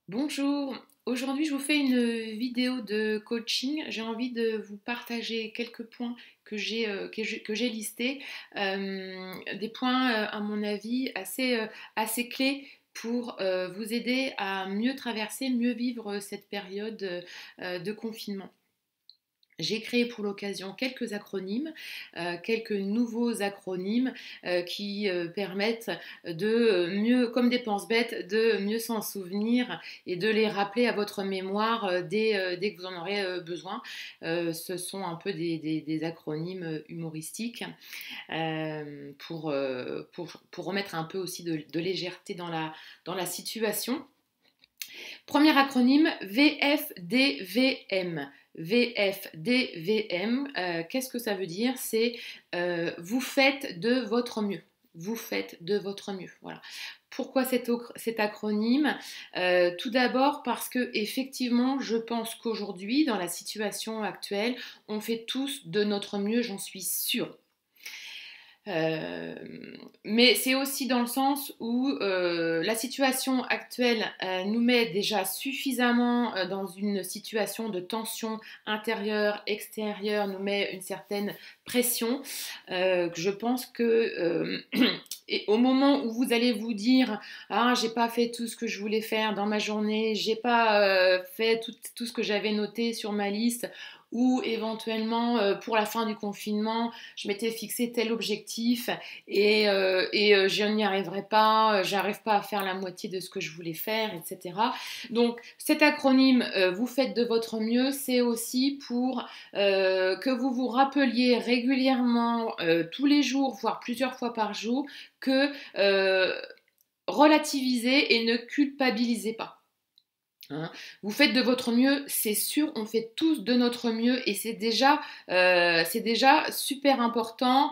Bonjour, aujourd'hui je vous fais une vidéo de coaching. J'ai envie de vous partager quelques points que j'ai listés, des points à mon avis assez clés pour vous aider à mieux traverser, mieux vivre cette période de confinement. J'ai créé pour l'occasion quelques acronymes, quelques nouveaux acronymes qui permettent de mieux, comme des pense-bêtes, de mieux s'en souvenir et de les rappeler à votre mémoire dès que vous en aurez besoin. Ce sont un peu des acronymes humoristiques pour remettre un peu aussi de légèreté dans la situation. Premier acronyme, VFDVM. VFDVM, qu'est-ce que ça veut dire? C'est vous faites de votre mieux. Vous faites de votre mieux. Voilà. Pourquoi cet acronyme? Tout d'abord parce que effectivement, je pense qu'aujourd'hui, dans la situation actuelle, on fait tous de notre mieux, j'en suis sûre. Euh, mais c'est aussi dans le sens où la situation actuelle nous met déjà suffisamment dans une situation de tension intérieure, extérieure, nous met une certaine pression. Je pense que et au moment où vous allez vous dire ah j'ai pas fait tout ce que je voulais faire dans ma journée, j'ai pas fait tout ce que j'avais noté sur ma liste, ou éventuellement pour la fin du confinement je m'étais fixé tel objectif et je n'y arriverai pas, j'arrive pas à faire la moitié de ce que je voulais faire, etc. Donc cet acronyme, vous faites de votre mieux, c'est aussi pour que vous vous rappeliez régulièrement, tous les jours, voire plusieurs fois par jour, que relativisez et ne culpabilisez pas. Hein. Vous faites de votre mieux, c'est sûr, on fait tous de notre mieux et c'est déjà super important,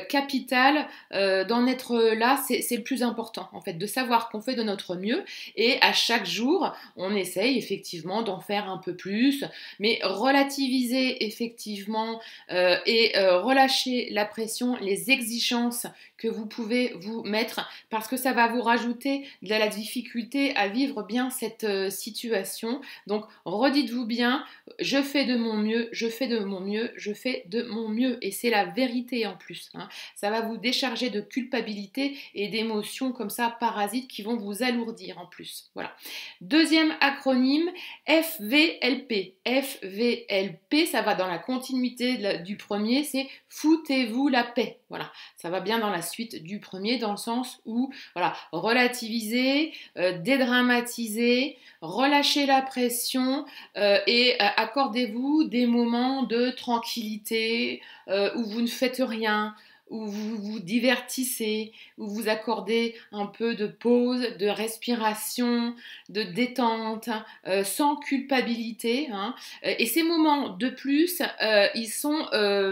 capital d'en être là, c'est le plus important en fait, de savoir qu'on fait de notre mieux et à chaque jour, on essaye effectivement d'en faire un peu plus, mais relativiser effectivement relâcher la pression, les exigences que vous pouvez vous mettre parce que ça va vous rajouter de la difficulté à vivre bien cette situation. Donc redites-vous bien, je fais de mon mieux, je fais de mon mieux, je fais de mon mieux et c'est la vérité en plus. Hein. Ça va vous décharger de culpabilité et d'émotions comme ça parasites qui vont vous alourdir en plus. Voilà. Deuxième acronyme, FVLP. FVLP, ça va dans la continuité du premier, c'est foutez-vous la paix. Voilà, ça va bien dans la suite du premier, dans le sens où, voilà, relativiser, dédramatiser, relâcher la pression et accordez-vous des moments de tranquillité où vous ne faites rien, où vous vous divertissez, où vous accordez un peu de pause, de respiration, de détente, sans culpabilité. Hein. Et ces moments de plus, ils sont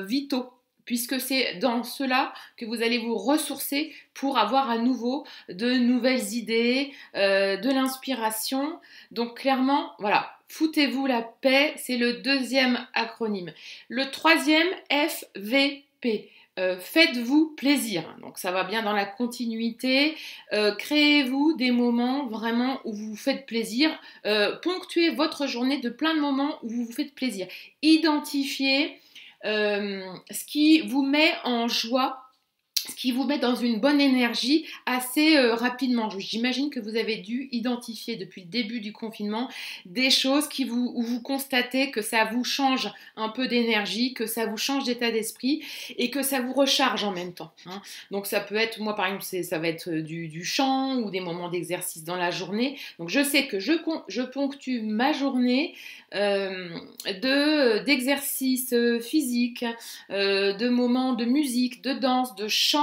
vitaux puisque c'est dans cela que vous allez vous ressourcer pour avoir à nouveau de nouvelles idées, de l'inspiration. Donc clairement, voilà, foutez-vous la paix, c'est le deuxième acronyme. Le troisième, FVP. Faites-vous plaisir. Donc ça va bien dans la continuité. Créez-vous des moments vraiment où vous vous faites plaisir. Ponctuez votre journée de plein de moments où vous vous faites plaisir. Identifiez ce qui vous met en joie, ce qui vous met dans une bonne énergie assez rapidement. J'imagine que vous avez dû identifier depuis le début du confinement des choses où vous constatez que ça vous change un peu d'énergie, que ça vous change d'état d'esprit et que ça vous recharge en même temps. Hein. Donc ça peut être, moi par exemple, ça va être du chant ou des moments d'exercice dans la journée. Donc je sais que je ponctue ma journée d'exercice physique, de moments de musique, de danse, de chant,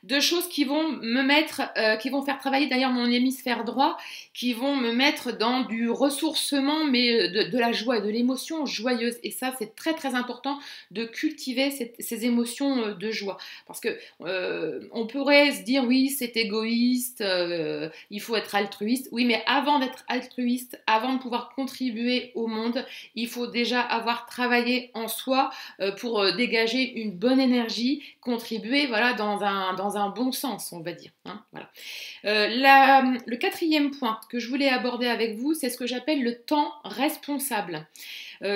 de choses qui vont qui vont faire travailler d'ailleurs mon hémisphère droit, qui vont me mettre dans du ressourcement, mais de la joie et de l'émotion joyeuse. Et ça, c'est très très important de cultiver ces émotions de joie. Parce que on pourrait se dire oui, c'est égoïste, il faut être altruiste. Oui, mais avant d'être altruiste, avant de pouvoir contribuer au monde, il faut déjà avoir travaillé en soi pour dégager une bonne énergie, contribuer voilà, dans dans un bon sens, on va dire. Hein, voilà. Le quatrième point que je voulais aborder avec vous, c'est ce que j'appelle le temps responsable.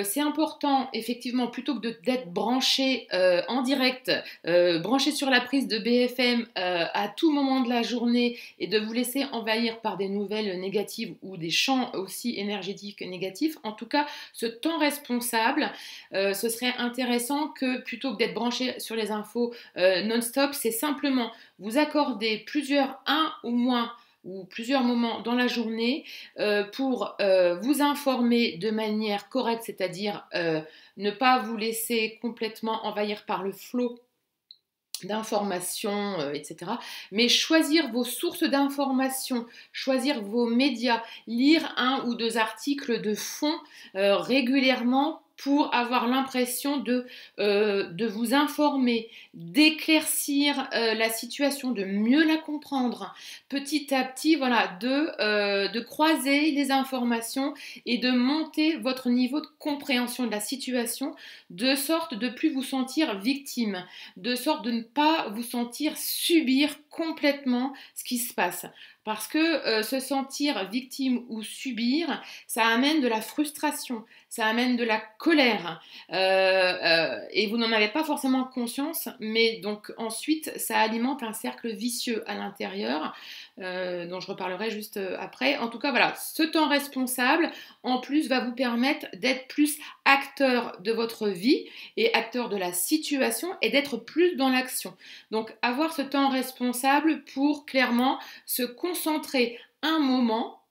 C'est important, effectivement, plutôt que d'être branché en direct, branché sur la prise de BFM à tout moment de la journée et de vous laisser envahir par des nouvelles négatives ou des champs aussi énergétiques négatifs. En tout cas, ce temps responsable, ce serait intéressant que plutôt que d'être branché sur les infos non-stop, c'est simplement vous accorder un ou moins ou plusieurs moments dans la journée pour vous informer de manière correcte, c'est-à-dire ne pas vous laisser complètement envahir par le flot d'informations, etc. Mais choisir vos sources d'informations, choisir vos médias, lire un ou deux articles de fond régulièrement pour avoir l'impression de vous informer, d'éclaircir la situation, de mieux la comprendre, petit à petit, voilà, de croiser les informations et de monter votre niveau de compréhension de la situation, de sorte de ne plus vous sentir victime, de sorte de ne pas vous sentir subir complètement ce qui se passe. Parce que se sentir victime ou subir, ça amène de la frustration, ça amène de la colère. Et vous n'en avez pas forcément conscience, mais donc ensuite, ça alimente un cercle vicieux à l'intérieur, dont je reparlerai juste après. En tout cas, voilà, ce temps responsable, en plus, va vous permettre d'être plus acteur de votre vie et acteur de la situation et d'être plus dans l'action. Donc, avoir ce temps responsable pour clairement se concentrer un moment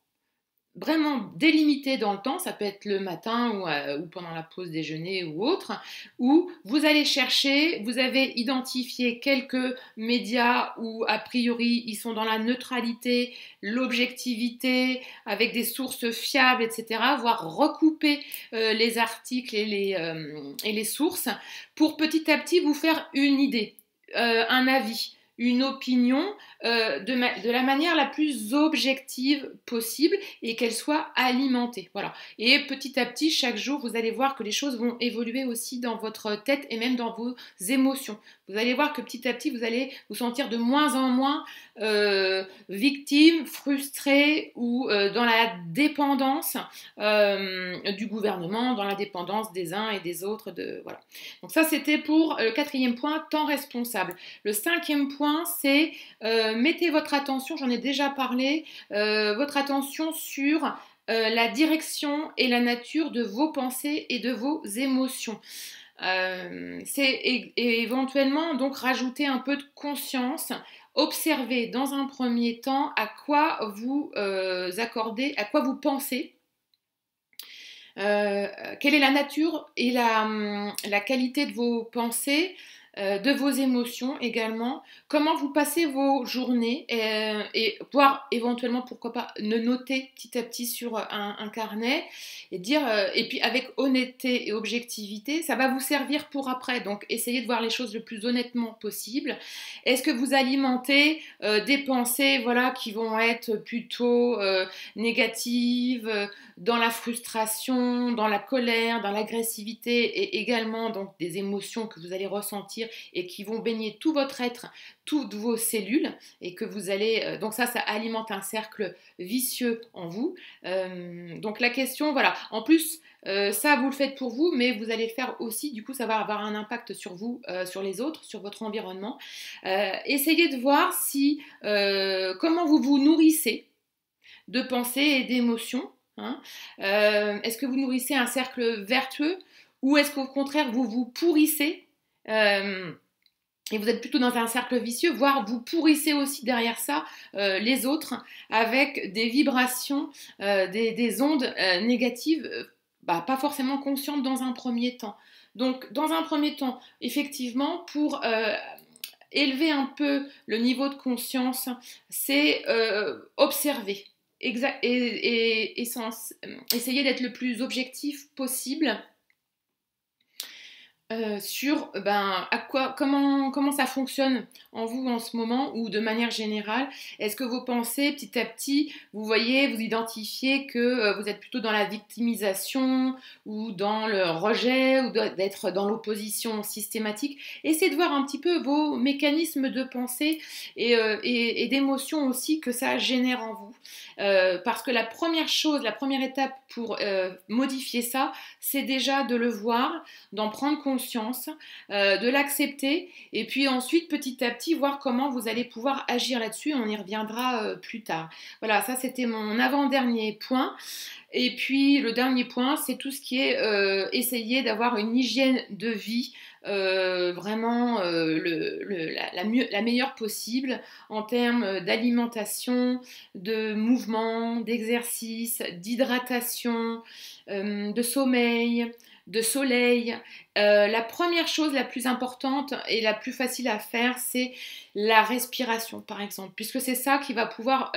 vraiment délimité dans le temps, ça peut être le matin ou pendant la pause déjeuner ou autre, où vous allez chercher, vous avez identifié quelques médias où a priori ils sont dans la neutralité, l'objectivité, avec des sources fiables, etc., voire recouper les articles et les sources pour petit à petit vous faire une idée, un avis, une opinion de la manière la plus objective possible et qu'elle soit alimentée. Voilà. Et petit à petit, chaque jour, vous allez voir que les choses vont évoluer aussi dans votre tête et même dans vos émotions. Vous allez voir que petit à petit, vous allez vous sentir de moins en moins victime, frustré ou dans la dépendance du gouvernement, dans la dépendance des uns et des autres. Voilà. Donc ça, c'était pour le quatrième point, temps responsable. Le cinquième point, c'est mettez votre attention, j'en ai déjà parlé, votre attention sur la direction et la nature de vos pensées et de vos émotions. C'est éventuellement donc rajouter un peu de conscience, observer dans un premier temps à quoi vous accordez, à quoi vous pensez. Quelle est la nature et la qualité de vos pensées, de vos émotions également, comment vous passez vos journées et voire éventuellement pourquoi pas le noter petit à petit sur un carnet et dire et puis avec honnêteté et objectivité, ça va vous servir pour après, donc essayez de voir les choses le plus honnêtement possible. Est-ce que vous alimentez des pensées voilà, qui vont être plutôt négatives, dans la frustration, dans la colère, dans l'agressivité et également donc des émotions que vous allez ressentir et qui vont baigner tout votre être, toutes vos cellules et que vous allez donc ça alimente un cercle vicieux en vous. Donc la question voilà, en plus ça vous le faites pour vous, mais vous allez le faire aussi, du coup ça va avoir un impact sur vous, sur les autres, sur votre environnement. Essayez de voir si comment vous vous nourrissez de pensées et d'émotions. Hein. Est-ce que vous nourrissez un cercle vertueux ou est-ce qu'au contraire vous vous pourrissez et vous êtes plutôt dans un cercle vicieux, voire vous pourrissez aussi derrière ça les autres avec des vibrations, des ondes négatives, pas forcément conscientes dans un premier temps. Donc dans un premier temps, effectivement, pour élever un peu le niveau de conscience, c'est observer. Essayer d'être le plus objectif possible Sur comment ça fonctionne en vous en ce moment ou de manière générale. Est-ce que vos pensées, petit à petit, vous voyez, vous identifiez que vous êtes plutôt dans la victimisation ou dans le rejet ou d'être dans l'opposition systématique? Essayez de voir un petit peu vos mécanismes de pensée et d'émotion aussi que ça génère en vous. Parce que la première chose, la première étape pour modifier ça, c'est déjà de le voir, d'en prendre conscience, de l'accepter et puis ensuite petit à petit voir comment vous allez pouvoir agir là-dessus. On y reviendra plus tard. Voilà, ça c'était mon avant-dernier point. Et puis le dernier point, c'est tout ce qui est essayer d'avoir une hygiène de vie vraiment la meilleure possible en termes d'alimentation, de mouvement, d'exercice, d'hydratation, de sommeil, de soleil. La première chose la plus importante et la plus facile à faire, c'est la respiration, par exemple, puisque c'est ça qui va pouvoir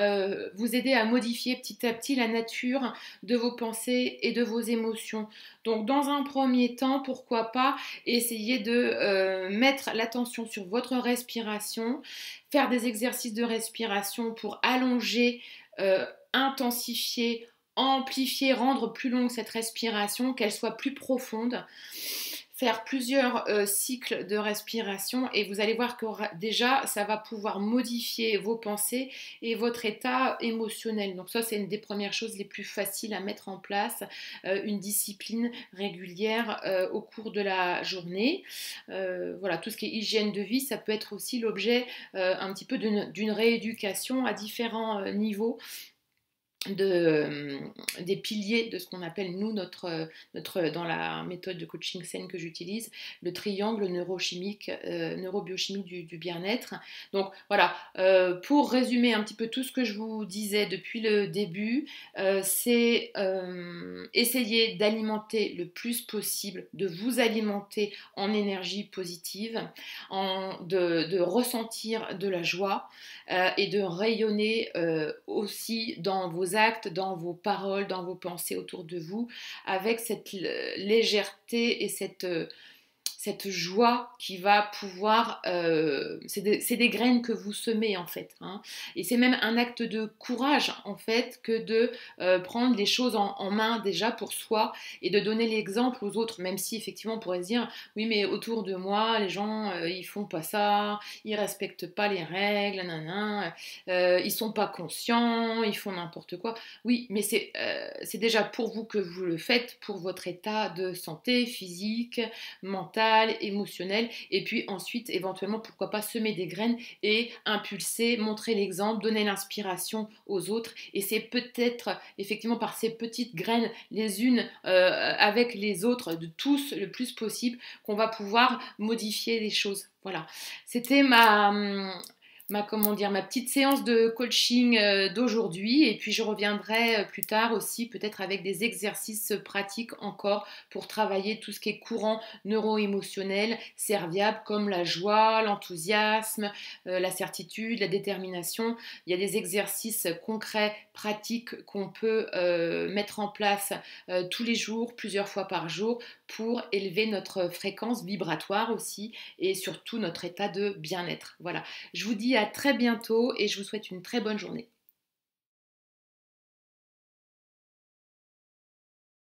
vous aider à modifier petit à petit la nature de vos pensées et de vos émotions. Donc, dans un premier temps, pourquoi pas essayer de mettre l'attention sur votre respiration, faire des exercices de respiration pour allonger, intensifier, amplifier, rendre plus longue cette respiration, qu'elle soit plus profonde, faire plusieurs cycles de respiration et vous allez voir que déjà ça va pouvoir modifier vos pensées et votre état émotionnel. Donc ça c'est une des premières choses les plus faciles à mettre en place, une discipline régulière au cours de la journée. Voilà, tout ce qui est hygiène de vie, ça peut être aussi l'objet un petit peu d'une rééducation à différents niveaux des piliers de ce qu'on appelle nous dans la méthode de coaching saine que j'utilise, le triangle neurochimique, neurobiochimique du bien-être. Donc voilà, pour résumer un petit peu tout ce que je vous disais depuis le début, c'est essayer d'alimenter le plus possible, de vous alimenter en énergie positive, de ressentir de la joie et de rayonner aussi dans vos actes, dans vos paroles, dans vos pensées autour de vous, avec cette légèreté et cette joie qui va pouvoir... c'est des graines que vous semez en fait. Hein. Et c'est même un acte de courage en fait que de prendre les choses en main déjà pour soi et de donner l'exemple aux autres, même si effectivement on pourrait se dire oui mais autour de moi les gens ils font pas ça, ils respectent pas les règles, nanana, ils sont pas conscients, ils font n'importe quoi. Oui mais c'est déjà pour vous que vous le faites, pour votre état de santé physique, mentale, émotionnel et puis ensuite éventuellement pourquoi pas semer des graines et impulser, montrer l'exemple, donner l'inspiration aux autres et c'est peut-être effectivement par ces petites graines les unes avec les autres de tous le plus possible qu'on va pouvoir modifier les choses. Voilà, c'était ma petite séance de coaching d'aujourd'hui et puis je reviendrai plus tard aussi peut-être avec des exercices pratiques encore pour travailler tout ce qui est courant neuro-émotionnel serviable comme la joie, l'enthousiasme, la certitude, la détermination. Il y a des exercices concrets, pratiques qu'on peut mettre en place tous les jours, plusieurs fois par jour pour élever notre fréquence vibratoire aussi et surtout notre état de bien-être. Voilà. Je vous dis à très bientôt et je vous souhaite une très bonne journée.